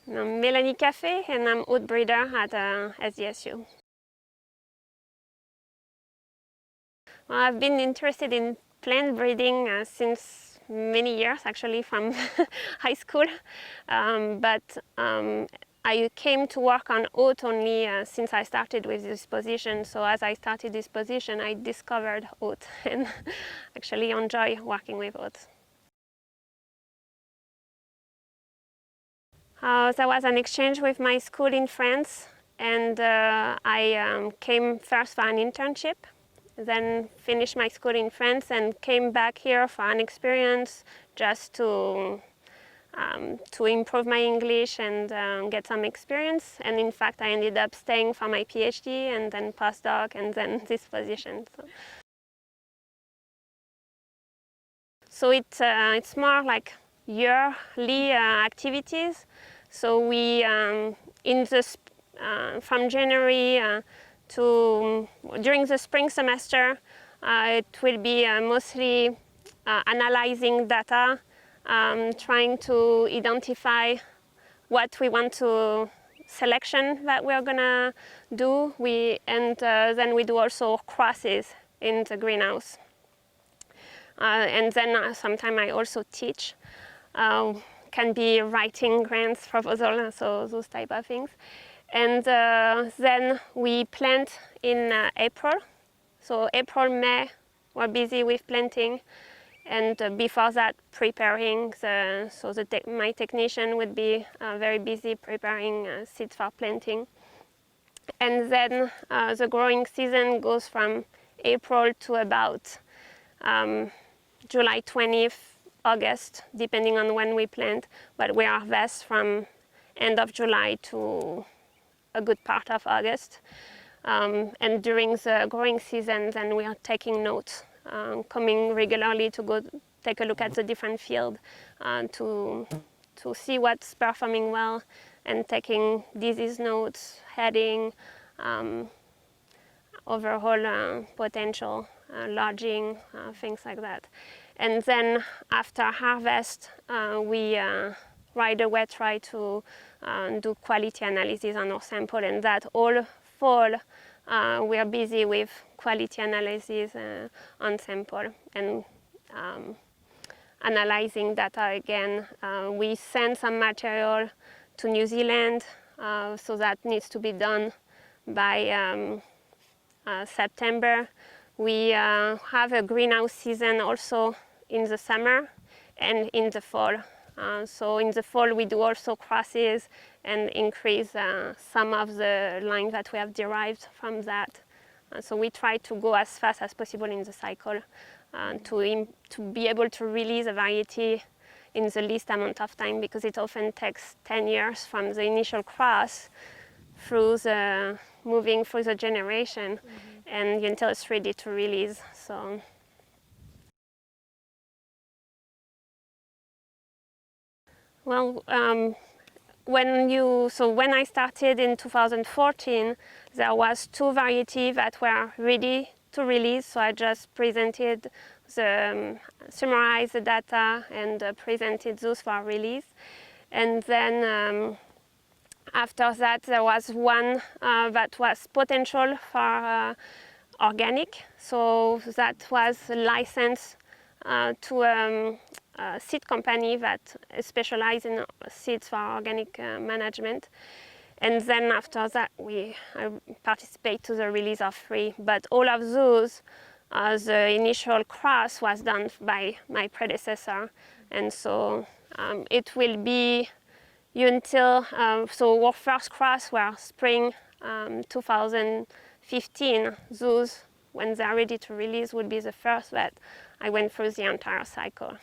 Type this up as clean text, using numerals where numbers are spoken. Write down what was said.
I'm Melanie Caffe, and I'm oat breeder at SDSU. Well, I've been interested in plant breeding since many years, actually from high school. I came to work on oat only since I started with this position. So as I started this position, I discovered oat and actually enjoy working with oats. There was an exchange with my school in France, and I came first for an internship, then finished my school in France and came back here for an experience just to improve my English and get some experience. And in fact, I ended up staying for my PhD and then postdoc and then this position. So it's more like yearly activities. So we from January to during the spring semester, it will be mostly analyzing data, trying to identify what we want to selection that we're gonna do. Then we do also crosses in the greenhouse. And then sometimes I also teach. Can be writing grants proposal, so those type of things. And then we plant in April. So April, May, we're busy with planting. And before that, preparing. My technician would be very busy preparing seeds for planting. And then the growing season goes from April to about July 20th, August, depending on when we plant, but we harvest from end of July to a good part of August. And during the growing season, then we are taking notes, coming regularly to go take a look at the different field to see what's performing well and taking disease notes, heading, overall potential, lodging, things like that. And then after harvest, we right away try to do quality analysis on our sample, and that all fall we are busy with quality analysis on sample and analyzing data again. We send some material to New Zealand, so that needs to be done by September. We have a greenhouse season also in the summer and in the fall. So in the fall we do also crosses and increase some of the lines that we have derived from that. So we try to go as fast as possible in the cycle to be able to release a variety in the least amount of time, because it often takes 10 years from the initial cross through the moving through the generation and until it's ready to release. So well, when I started in 2014, there was 2 varieties that were ready to release. So I just presented summarized the data and presented those for release. And then after that, there was one that was potential for organic. So that was licensed to a seed company that specializes in seeds for organic management. And then after that, I participate to the release of 3. But all of those, the initial cross was done by my predecessor. And so it will be until, so our first cross were spring 2015. Those, when they're ready to release, would be the first that I went through the entire cycle.